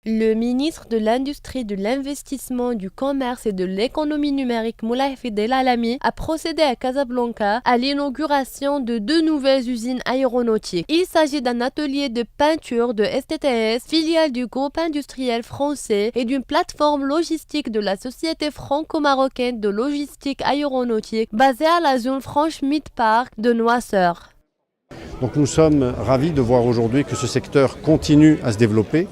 Le ministre de l'Industrie, de l'Investissement, du Commerce et de l'Économie numérique, Moulay Fayed El Alami, a procédé à Casablanca à l'inauguration de 2 nouvelles usines aéronautiques. Il s'agit d'un atelier de peinture de STTS, filiale du groupe industriel français, et d'une plateforme logistique de la société franco-marocaine de logistique aéronautique basée à la zone Franche Mid-Park de Noisseur. Donc nous sommes ravis de voir aujourd'hui que ce secteur continue à se développer,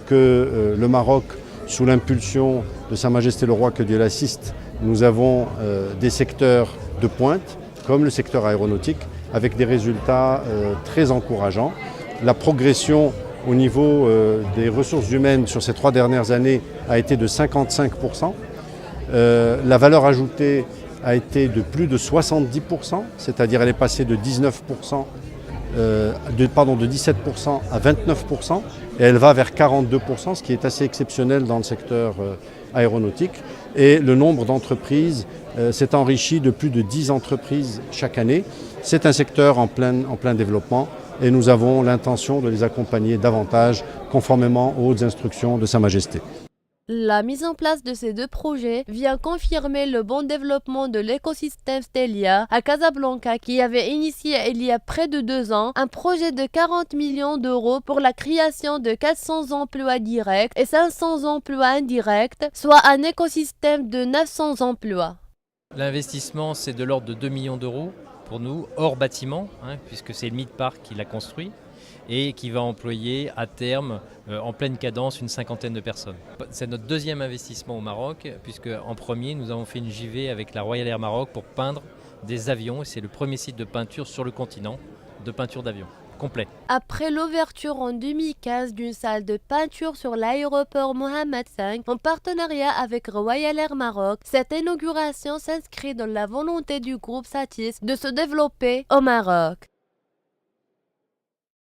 que le Maroc, sous l'impulsion de Sa Majesté le Roi, que Dieu l'assiste, nous avons des secteurs de pointe, comme le secteur aéronautique, avec des résultats très encourageants. La progression au niveau des ressources humaines sur ces 3 dernières années a été de 55%. La valeur ajoutée a été de plus de 70%, c'est-à-dire elle est passée de 19%. De 17% à 29%, et elle va vers 42%, ce qui est assez exceptionnel dans le secteur aéronautique. Et le nombre d'entreprises s'est enrichi de plus de 10 entreprises chaque année. C'est un secteur en plein développement, et nous avons l'intention de les accompagner davantage conformément aux hautes instructions de Sa Majesté. La mise en place de ces 2 projets vient confirmer le bon développement de l'écosystème Stelia à Casablanca, qui avait initié il y a près de 2 ans un projet de 40 millions d'euros pour la création de 400 emplois directs et 500 emplois indirects, soit un écosystème de 900 emplois. L'investissement, c'est de l'ordre de 2 millions d'euros pour nous, hors bâtiment, puisque c'est le Mid-Park qui l'a construit, et qui va employer à terme, en pleine cadence, une 50aine de personnes. C'est notre 2e investissement au Maroc, puisque en premier, nous avons fait une JV avec la Royal Air Maroc pour peindre des avions, et c'est le premier site de peinture sur le continent, de peinture d'avions, complet. Après l'ouverture en 2015 d'une salle de peinture sur l'aéroport Mohammed V en partenariat avec Royal Air Maroc, cette inauguration s'inscrit dans la volonté du groupe Satis de se développer au Maroc.